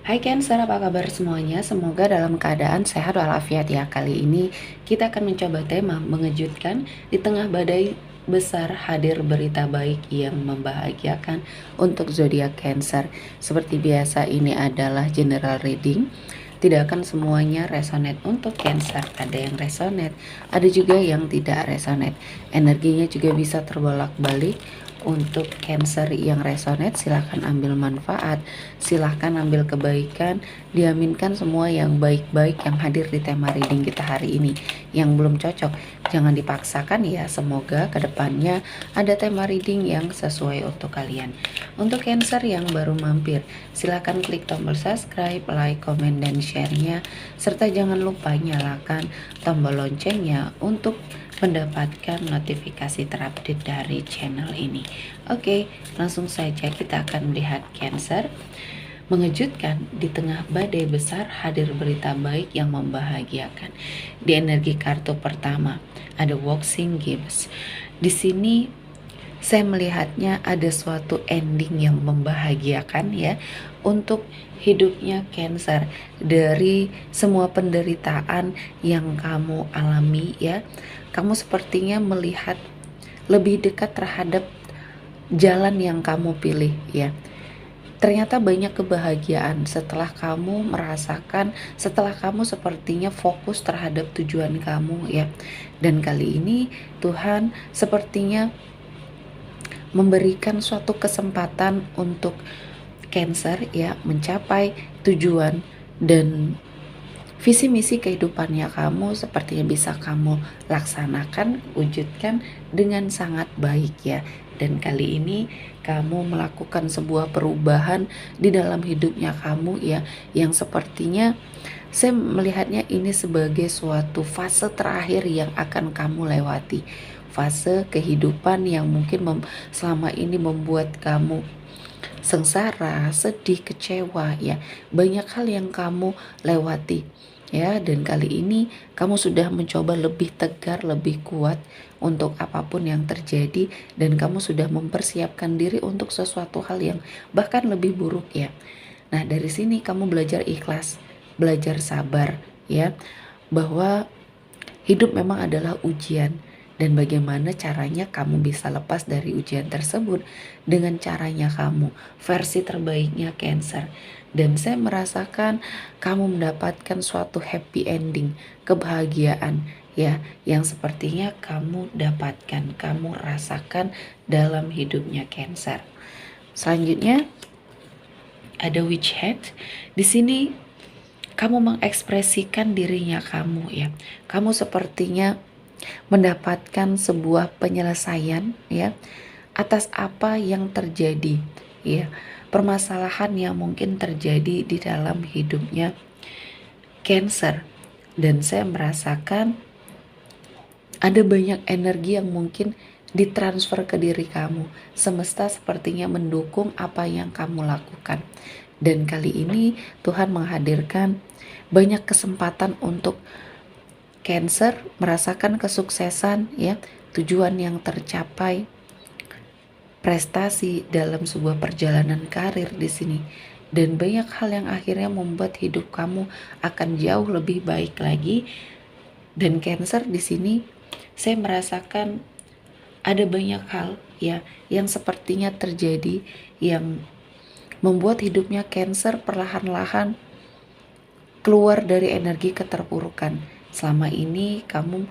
Hai Cancer, apa kabar semuanya? Semoga dalam keadaan sehat walafiat ya. Kali ini kita akan mencoba tema mengejutkan di tengah badai besar hadir berita baik yang membahagiakan untuk zodiak Cancer. Seperti biasa ini adalah general reading. Tidak akan semuanya resonate untuk Cancer. Ada yang resonate, ada juga yang tidak resonate. Energinya juga bisa terbolak-balik. Untuk Cancer yang resonate, silahkan ambil manfaat, silahkan ambil kebaikan, diaminkan semua yang baik-baik yang hadir di tema reading kita hari ini. Yang belum cocok, jangan dipaksakan ya, semoga kedepannya ada tema reading yang sesuai untuk kalian. Untuk Cancer yang baru mampir, silahkan klik tombol subscribe, like, komen, dan share-nya, serta jangan lupa nyalakan tombol loncengnya untuk mendapatkan notifikasi terupdate dari channel ini. Oke, langsung saja kita akan melihat Cancer. Mengejutkan di tengah badai besar hadir berita baik yang membahagiakan. Di energi kartu pertama ada Waxing Gibbs. Di sini saya melihatnya ada suatu ending yang membahagiakan ya untuk hidupnya Cancer, dari semua penderitaan yang kamu alami ya. Kamu sepertinya melihat lebih dekat terhadap jalan yang kamu pilih ya. Ternyata banyak kebahagiaan setelah kamu merasakan, setelah kamu sepertinya fokus terhadap tujuan kamu ya. Dan kali ini Tuhan sepertinya memberikan suatu kesempatan untuk Cancer ya mencapai tujuan dan visi misi kehidupannya kamu sepertinya bisa kamu laksanakan, wujudkan dengan sangat baik ya. Dan kali ini kamu melakukan sebuah perubahan di dalam hidupnya kamu ya, yang sepertinya saya melihatnya ini sebagai suatu fase terakhir yang akan kamu lewati. Fase kehidupan yang mungkin selama ini membuat kamu sengsara, sedih, kecewa ya. Banyak hal yang kamu lewati ya, dan kali ini kamu sudah mencoba lebih tegar, lebih kuat untuk apapun yang terjadi, dan kamu sudah mempersiapkan diri untuk sesuatu hal yang bahkan lebih buruk ya. Nah, dari sini kamu belajar ikhlas, belajar sabar ya, bahwa hidup memang adalah ujian, dan bagaimana caranya kamu bisa lepas dari ujian tersebut dengan caranya kamu, versi terbaiknya Cancer. Dan saya merasakan kamu mendapatkan suatu happy ending, kebahagiaan ya, yang sepertinya kamu dapatkan, kamu rasakan dalam hidupnya Cancer. Selanjutnya ada Witch Hat. Di sini kamu mengekspresikan dirinya kamu ya. Kamu sepertinya mendapatkan sebuah penyelesaian ya atas apa yang terjadi ya. Permasalahan yang mungkin terjadi di dalam hidupnya Cancer. Dan saya merasakan ada banyak energi yang mungkin ditransfer ke diri kamu. Semesta sepertinya mendukung apa yang kamu lakukan. Dan kali ini Tuhan menghadirkan banyak kesempatan untuk Cancer merasakan kesuksesan ya, tujuan yang tercapai, prestasi dalam sebuah perjalanan karir di sini, dan banyak hal yang akhirnya membuat hidup kamu akan jauh lebih baik lagi. Dan Cancer di sini saya merasakan ada banyak hal ya yang sepertinya terjadi yang membuat hidupnya Cancer perlahan-lahan keluar dari energi keterpurukan. Selama ini kamu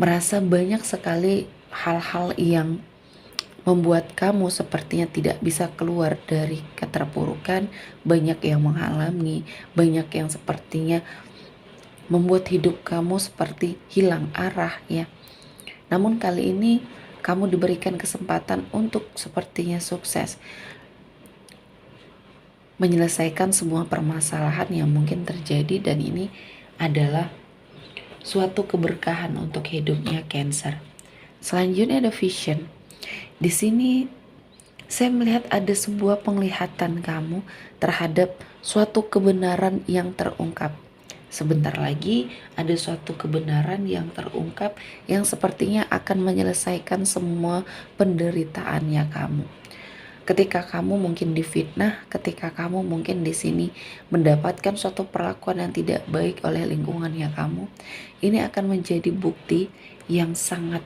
merasa banyak sekali hal-hal yang membuat kamu sepertinya tidak bisa keluar dari keterpurukan. Banyak yang menghalangi, banyak yang sepertinya membuat hidup kamu seperti hilang arah ya. Namun kali ini kamu diberikan kesempatan untuk sepertinya sukses menyelesaikan semua permasalahan yang mungkin terjadi, dan ini adalah suatu keberkahan untuk hidupnya Cancer. Selanjutnya ada Vision. Di sini saya melihat ada sebuah penglihatan kamu terhadap suatu kebenaran yang terungkap. Sebentar lagi ada suatu kebenaran yang terungkap yang sepertinya akan menyelesaikan semua penderitaannya kamu. Ketika kamu mungkin difitnah, ketika kamu mungkin di sini mendapatkan suatu perlakuan yang tidak baik oleh lingkungannya kamu, ini akan menjadi bukti yang sangat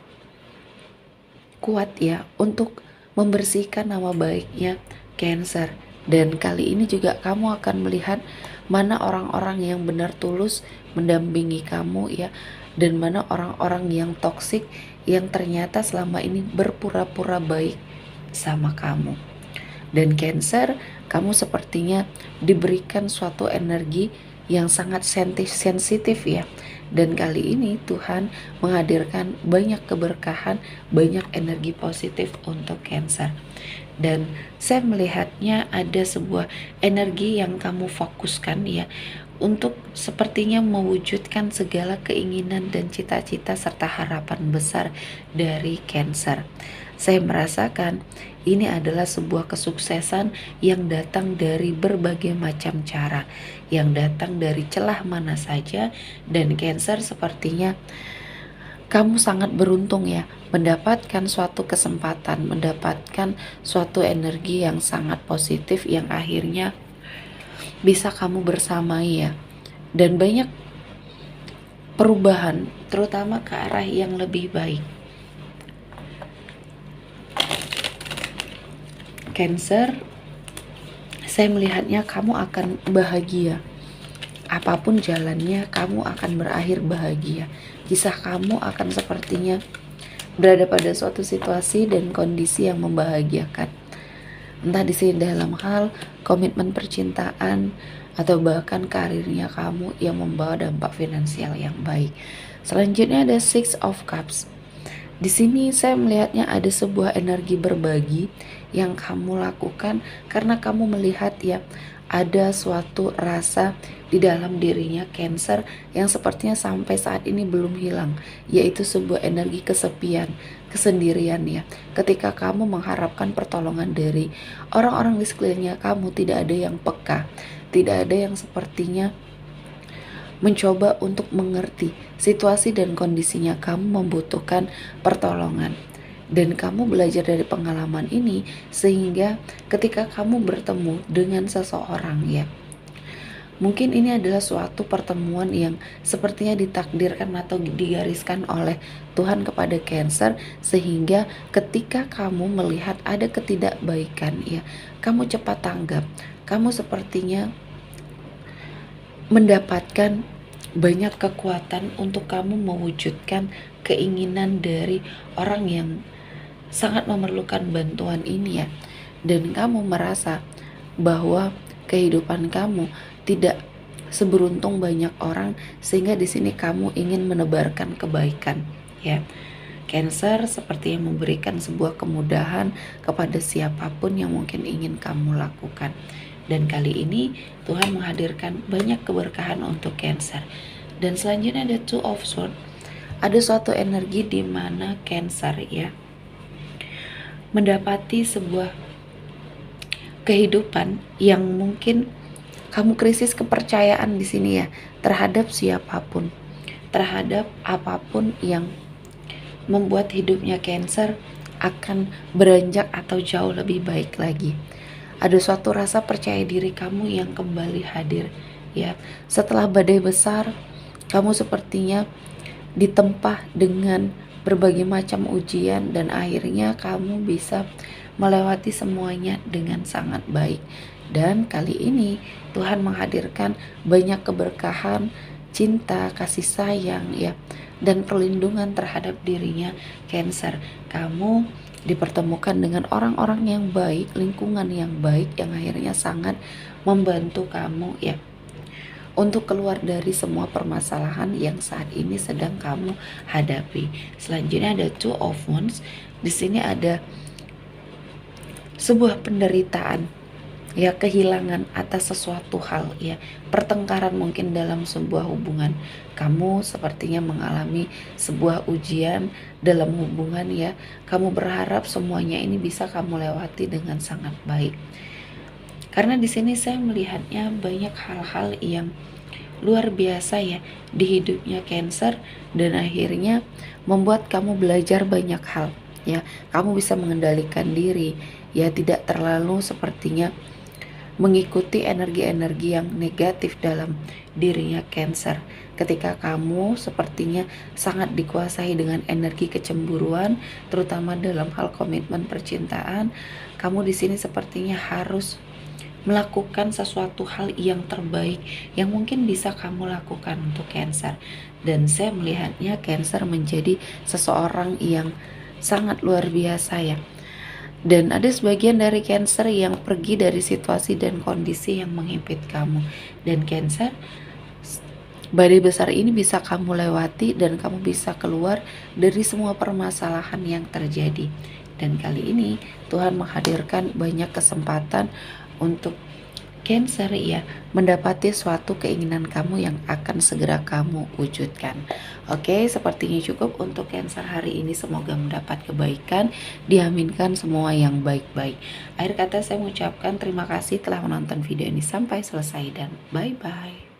kuat ya untuk membersihkan nama baiknya Cancer. Dan kali ini juga kamu akan melihat mana orang-orang yang benar tulus mendampingi kamu ya, dan mana orang-orang yang toksik yang ternyata selama ini berpura-pura baik sama kamu. Dan Cancer, kamu sepertinya diberikan suatu energi yang sangat sensitif ya. Dan kali ini Tuhan menghadirkan banyak keberkahan, banyak energi positif untuk Cancer. Dan saya melihatnya ada sebuah energi yang kamu fokuskan ya, untuk sepertinya mewujudkan segala keinginan dan cita-cita serta harapan besar dari Cancer. Saya merasakan ini adalah sebuah kesuksesan yang datang dari berbagai macam cara, yang datang dari celah mana saja, dan Cancer sepertinya kamu sangat beruntung ya, mendapatkan suatu kesempatan, mendapatkan suatu energi yang sangat positif yang akhirnya bisa kamu bersamai ya. Dan banyak perubahan, terutama ke arah yang lebih baik. Cancer, saya melihatnya kamu akan bahagia. Apapun jalannya, kamu akan berakhir bahagia. Kisah kamu akan sepertinya berada pada suatu situasi dan kondisi yang membahagiakan. Entah di sini dalam hal komitmen percintaan atau bahkan karirnya kamu yang membawa dampak finansial yang baik. Selanjutnya ada Six of Cups. Di sini saya melihatnya ada sebuah energi berbagi yang kamu lakukan karena kamu melihat ya, ada suatu rasa di dalam dirinya Cancer yang sepertinya sampai saat ini belum hilang, yaitu sebuah energi kesepian, kesendirian ya. Ketika kamu mengharapkan pertolongan dari orang-orang di sekelilingnya kamu, tidak ada yang peka, tidak ada yang sepertinya mencoba untuk mengerti situasi dan kondisinya kamu membutuhkan pertolongan. Dan kamu belajar dari pengalaman ini sehingga ketika kamu bertemu dengan seseorang ya, mungkin ini adalah suatu pertemuan yang sepertinya ditakdirkan atau digariskan oleh Tuhan kepada Cancer, sehingga ketika kamu melihat ada ketidakbaikan ya, kamu cepat tanggap. Kamu sepertinya mendapatkan banyak kekuatan untuk kamu mewujudkan keinginan dari orang yang sangat memerlukan bantuan ini ya. Dan kamu merasa bahwa kehidupan kamu tidak seberuntung banyak orang, sehingga di sini kamu ingin menebarkan kebaikan ya. Cancer sepertinya memberikan sebuah kemudahan kepada siapapun yang mungkin ingin kamu lakukan. Dan kali ini Tuhan menghadirkan banyak keberkahan untuk Cancer. Dan selanjutnya ada Two of Swords. Ada suatu energi di mana Cancer ya mendapati sebuah kehidupan yang mungkin kamu krisis kepercayaan di sini ya, terhadap siapapun, terhadap apapun yang membuat hidupnya Cancer akan beranjak atau jauh lebih baik lagi. Ada suatu rasa percaya diri kamu yang kembali hadir ya. Setelah badai besar, kamu sepertinya ditempa dengan berbagai macam ujian dan akhirnya kamu bisa melewati semuanya dengan sangat baik. Dan kali ini Tuhan menghadirkan banyak keberkahan, cinta, kasih sayang ya, dan perlindungan terhadap dirinya Cancer. Kamu dipertemukan dengan orang-orang yang baik, lingkungan yang baik yang akhirnya sangat membantu kamu ya untuk keluar dari semua permasalahan yang saat ini sedang kamu hadapi. Selanjutnya ada Two of Wands. Di sini ada sebuah penderitaan ya, kehilangan atas sesuatu hal ya, pertengkaran mungkin dalam sebuah hubungan. Kamu sepertinya mengalami sebuah ujian dalam hubungan ya. Kamu berharap semuanya ini bisa kamu lewati dengan sangat baik. Karena di sini saya melihatnya banyak hal-hal yang luar biasa ya di hidupnya Cancer, dan akhirnya membuat kamu belajar banyak hal ya. Kamu bisa mengendalikan diri, ya tidak terlalu sepertinya mengikuti energi-energi yang negatif dalam dirinya Cancer. Ketika kamu sepertinya sangat dikuasai dengan energi kecemburuan, terutama dalam hal komitmen percintaan, kamu di sini sepertinya harus melakukan sesuatu hal yang terbaik yang mungkin bisa kamu lakukan untuk Cancer. Dan saya melihatnya Cancer menjadi seseorang yang sangat luar biasa ya. Dan ada sebagian dari Cancer yang pergi dari situasi dan kondisi yang menghimpit kamu. Dan Cancer, badai besar ini bisa kamu lewati dan kamu bisa keluar dari semua permasalahan yang terjadi. Dan kali ini Tuhan menghadirkan banyak kesempatan untuk Cancer ya, mendapati suatu keinginan kamu yang akan segera kamu wujudkan. Oke, sepertinya cukup untuk Cancer hari ini. Semoga mendapat kebaikan, diaminkan semua yang baik-baik. Akhir kata saya mengucapkan terima kasih telah menonton video ini sampai selesai dan bye-bye.